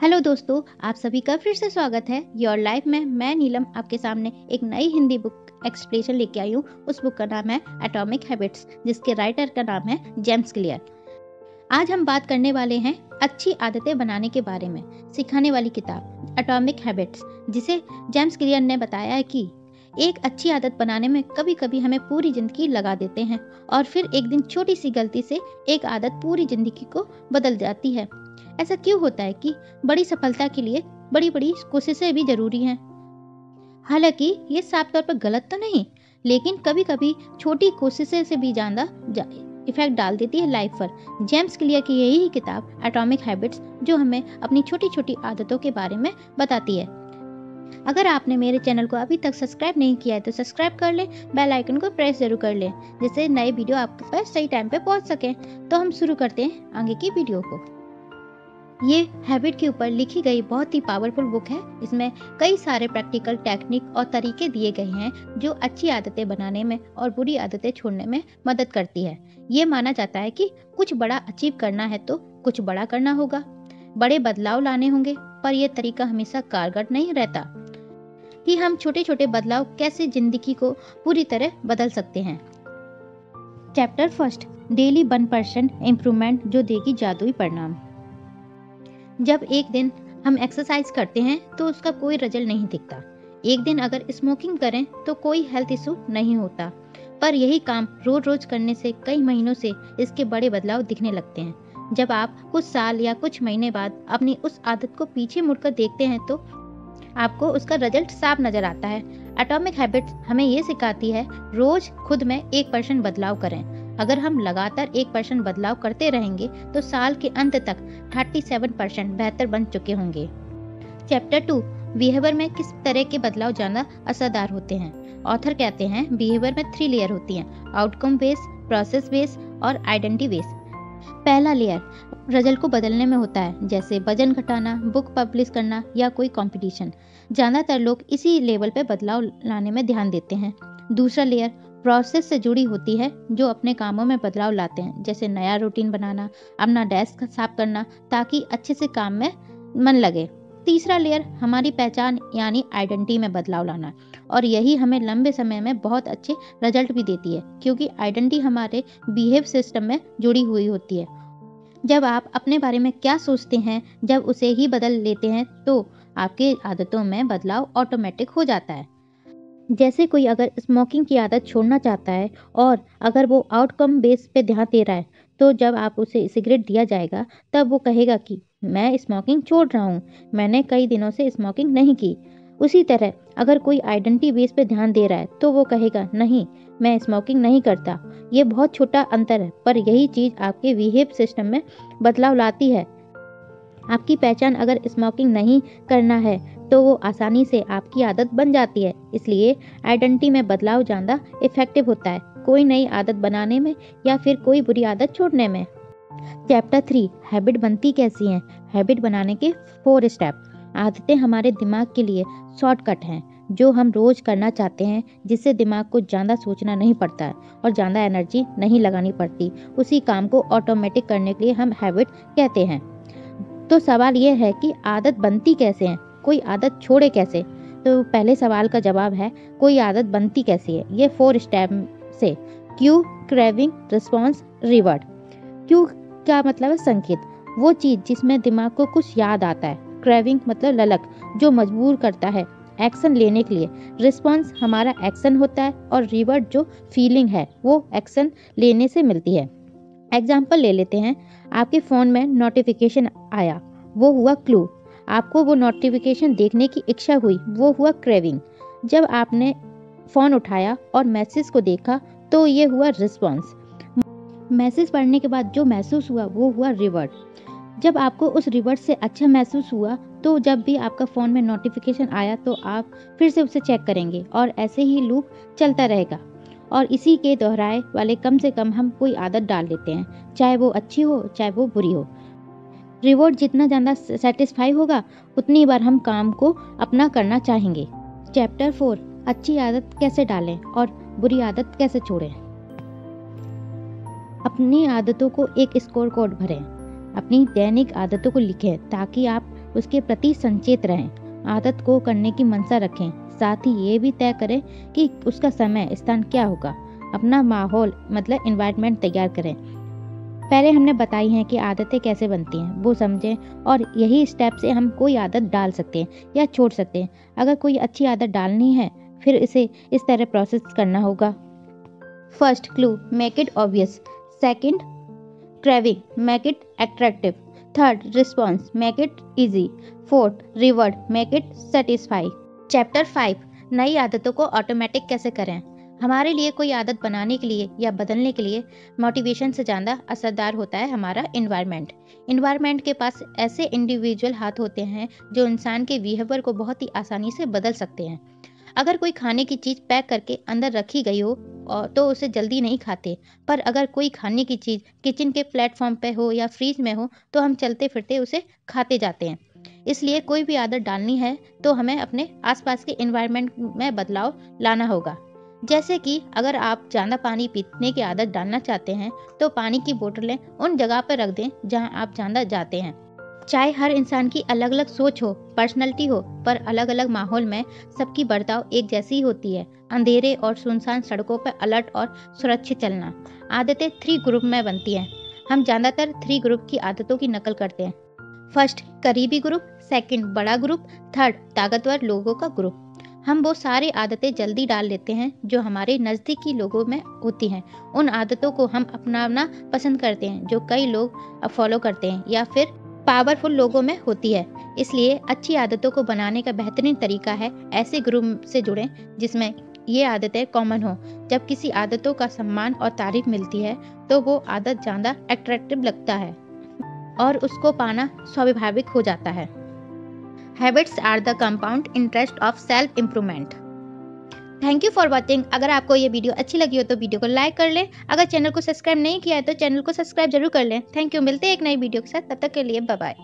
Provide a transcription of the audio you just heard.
Hello दोस्तों, आप सभी का फिर से स्वागत है योर लाइफ में। मैं नीलम आपके सामने एक नई हिंदी बुक एक्सप्लेनेशन लेके आई हूँ। उस बुक का नाम है एटॉमिक हैबिट्स, जिसके राइटर का नाम है जेम्स क्लियर। आज हम बात करने वाले हैं अच्छी आदतें बनाने के बारे में। सिखाने वाली किताब एटॉमिक हैबिट्स, जिसे जेम्स क्लियर ने बताया है कि एक अच्छी आदत बनाने में कभी कभी हमें पूरी जिंदगी लगा देते हैं और फिर एक दिन छोटी सी गलती से एक आदत पूरी जिंदगी को बदल जाती है। ऐसा क्यों होता है कि बड़ी सफलता के लिए बड़ी बड़ी कोशिशें भी जरूरी हैं? हालांकि ये साफ तौर पर गलत तो नहीं, लेकिन कभी कभी छोटी कोशिशें से भी ज्यादा इफेक्ट डाल देती है लाइफ पर। जेम्स क्लियर की यही किताब एटॉमिक हैबिट्स जो हमें अपनी छोटी छोटी आदतों के बारे में बताती है। अगर आपने मेरे चैनल को अभी तक सब्सक्राइब नहीं किया है तो सब्सक्राइब कर लें, बेल आइकन को प्रेस जरूर कर लें, जिससे नए वीडियो आपके पास सही टाइम पे पहुंच सकें। तो हम शुरू करते हैं आगे की वीडियो को। ये हैबिट के ऊपर लिखी गई बहुत ही पावरफुल बुक है। इसमें कई सारे प्रैक्टिकल टेक्निक और तरीके दिए गए हैं जो अच्छी आदतें बनाने में और बुरी आदतें छोड़ने में मदद करती है। ये माना जाता है कि कुछ बड़ा अचीव करना है तो कुछ बड़ा करना होगा, बड़े बदलाव लाने होंगे, पर यह तरीका हमेशा कारगर नहीं रहता कि हम छोटे छोटे बदलाव कैसे जिंदगी को पूरी तरह बदल सकते हैं। चैप्टर फर्स्ट, डेली 1% इम्प्रूवमेंट जो देगी जादुई परिणाम। जब एक दिन हम एक्सरसाइज करते हैं तो उसका कोई रिजल्ट नहीं दिखता। एक दिन अगर स्मोकिंग करें तो कोई हेल्थ इशू नहीं होता, पर यही काम रोज रोज करने से कई महीनों से इसके बड़े बदलाव दिखने लगते हैं। जब आप कुछ साल या कुछ महीने बाद अपनी उस आदत को पीछे मुड़कर देखते हैं तो आपको उसका रिजल्ट साफ नजर आता है। एटॉमिक हैबिट्स हमें ये सिखाती है रोज खुद में 1% बदलाव करें। अगर हम लगातार 1% बदलाव करते रहेंगे तो साल के अंत तक 37% बेहतर बन चुके होंगे। चैप्टर 2, बिहेवियर में किस तरह के बदलाव ज्यादा असरदार होते हैं। ऑथर कहते हैं बिहेवियर में 3 लेयर होती हैं, आउटकम बेस्ड, प्रोसेस बेस्ड और आइडेंटिटी बेस्ड। पहला लेयर रिजल्ट को बदलने में होता है, जैसे वजन घटाना, बुक पब्लिश करना या कोई कंपटीशन। ज्यादातर लोग इसी लेवल पे बदलाव लाने में ध्यान देते हैं। दूसरा लेयर प्रोसेस से जुड़ी होती है, जो अपने कामों में बदलाव लाते हैं, जैसे नया रूटीन बनाना, अपना डेस्क साफ करना ताकि अच्छे से काम में मन लगे। तीसरा लेयर हमारी पहचान यानी आइडेंटिटी में बदलाव लाना, और यही हमें लंबे समय में बहुत अच्छे रिजल्ट भी देती है, क्योंकि आइडेंटिटी हमारे बिहेव सिस्टम में जुड़ी हुई होती है। जब आप अपने बारे में क्या सोचते हैं, जब उसे ही बदल लेते हैं तो आपके आदतों में बदलाव ऑटोमेटिक हो जाता है। जैसे कोई अगर स्मोकिंग की आदत छोड़ना चाहता है और अगर वो आउटकम बेस पे ध्यान दे रहा है, तो जब आप उसे सिगरेट दिया जाएगा तब वो कहेगा कि मैं स्मोकिंग छोड़ रहा हूँ, मैंने कई दिनों से स्मोकिंग नहीं की। उसी तरह अगर कोई आइडेंटिटी बेस पे ध्यान दे रहा है तो वो कहेगा नहीं, मैं स्मोकिंग नहीं करता। ये बहुत छोटा अंतर है, पर यही चीज आपके बिहेव सिस्टम में बदलाव लाती है। आपकी पहचान अगर स्मोकिंग नहीं करना है तो वो आसानी से आपकी आदत बन जाती है। इसलिए आइडेंटिटी में बदलाव ज़्यादा इफेक्टिव होता है, कोई नई आदत बनाने में या फिर कोई बुरी आदत छोड़ने में। चैप्टर 3, हैबिट बनती कैसी हैं। हैबिट बनाने के 4 स्टेप। आदतें हमारे दिमाग के लिए शॉर्टकट हैं जो हम रोज करना चाहते हैं, जिससे दिमाग को ज़्यादा सोचना नहीं पड़ता है और ज़्यादा एनर्जी नहीं लगानी पड़ती। उसी काम को ऑटोमेटिक करने के लिए हम हैबिट कहते हैं। तो सवाल ये है कि आदत बनती कैसे है, कोई आदत छोड़े कैसे। तो पहले सवाल का जवाब है कोई आदत बनती कैसी है। ये 4 स्टेप से। Q, craving, response, reward. Q क्या मतलब है? संकेत, वो चीज जिसमें दिमाग को कुछ याद आता है। क्रेविंग मतलब ललक, जो मजबूर करता है एक्शन लेने के लिए। रिस्पॉन्स हमारा एक्शन होता है, और रिवॉर्ड जो फीलिंग है वो एक्शन लेने से मिलती है। एग्जाम्पल ले लेते हैं, आपके फ़ोन में नोटिफिकेशन आया, वो हुआ क्लू। आपको वो नोटिफिकेशन देखने की इच्छा हुई, वो हुआ क्रेविंग। जब आपने फ़ोन उठाया और मैसेज को देखा तो ये हुआ रिस्पॉन्स। मैसेज पढ़ने के बाद जो महसूस हुआ वो हुआ रिवॉर्ड। जब आपको उस रिवॉर्ड से अच्छा महसूस हुआ तो जब भी आपका फ़ोन में नोटिफिकेशन आया तो आप फिर से उसे चेक करेंगे, और ऐसे ही लूप चलता रहेगा। और इसी के दोहराए वाले कम से कम हम कोई आदत डाल लेते हैं, चाहे वो अच्छी हो चाहे वो बुरी हो। रिवॉर्ड जितना ज़्यादा सेटिस्फाई होगा उतनी बार हम काम को अपना करना चाहेंगे। चैप्टर 4, अच्छी आदत कैसे डालें और बुरी आदत कैसे छोड़ें। अपनी आदतों को एक स्कोर कार्ड भरें। अपनी दैनिक आदतों को लिखें ताकि आप उसके प्रति संचेत रहें। आदत को करने की मंशा रखें, साथ ही ये भी तय करें कि उसका समय स्थान क्या होगा। अपना माहौल मतलब एनवायरनमेंट तैयार करें। पहले हमने बताई हैं कि आदतें कैसे बनती हैं, वो समझें और यही स्टेप से हम कोई आदत डाल सकते हैं या छोड़ सकते हैं। अगर कोई अच्छी आदत डालनी है फिर इसे इस तरह प्रोसेस करना होगा। First clue, make it obvious. Second, craving, make it attractive. Third, response, make it easy. Fourth, reward, make it satisfy. Chapter 5, नई आदतों को ऑटोमेटिक कैसे करें। हमारे लिए कोई आदत बनाने के लिए या बदलने के लिए मोटिवेशन से ज़्यादा असरदार होता है हमारा इन्वायरमेंट। इन्वायरमेंट के पास ऐसे इंडिविजुअल हाथ होते हैं जो इंसान के बिहेवियर को बहुत ही आसानी से बदल सकते हैं। अगर कोई खाने की चीज़ पैक करके अंदर रखी गई हो तो उसे जल्दी नहीं खाते, पर अगर कोई खाने की चीज़ किचन के प्लेटफॉर्म पे हो या फ्रीज में हो तो हम चलते फिरते उसे खाते जाते हैं। इसलिए कोई भी आदत डालनी है तो हमें अपने आसपास के इन्वायरमेंट में बदलाव लाना होगा। जैसे कि अगर आप ज़्यादा पानी पीने की आदत डालना चाहते हैं तो पानी की बोतलें उन जगह पर रख दें जहां आप ज़्यादा जाते हैं। चाहे हर इंसान की अलग अलग सोच हो, पर्सनैलिटी हो, पर अलग अलग माहौल में सबकी बर्ताव एक जैसी ही होती है। अंधेरे और सुनसान सड़कों पर अलर्ट और सुरक्षित चलना। आदतें 3 ग्रुप में बनती हैं। हम ज़्यादातर 3 ग्रुप की आदतों की नकल करते हैं। फर्स्ट, करीबी ग्रुप। सेकंड, बड़ा ग्रुप। थर्ड, ताकतवर लोगों का ग्रुप। हम वो सारी आदतें जल्दी डाल लेते हैं जो हमारे नज़दीकी लोगों में होती हैं। उन आदतों को हम अपनाना पसंद करते हैं जो कई लोग फॉलो करते हैं या फिर पावरफुल लोगों में होती है। इसलिए अच्छी आदतों को बनाने का बेहतरीन तरीका है ऐसे ग्रुप से जुड़ें जिसमें ये आदतें कॉमन हो। जब किसी आदतों का सम्मान और तारीफ मिलती है तो वो आदत ज़्यादा अट्रैक्टिव लगता है और उसको पाना स्वाभाविक हो जाता है। Habits are the compound interest of self improvement. Thank you for watching. अगर आपको ये वीडियो अच्छी लगी हो तो वीडियो को लाइक कर लें। अगर चैनल को सब्सक्राइब नहीं किया है तो चैनल को सब्सक्राइब जरूर कर लें। Thank you. मिलते हैं एक नई वीडियो के साथ, तब तक के लिए बाय बाय।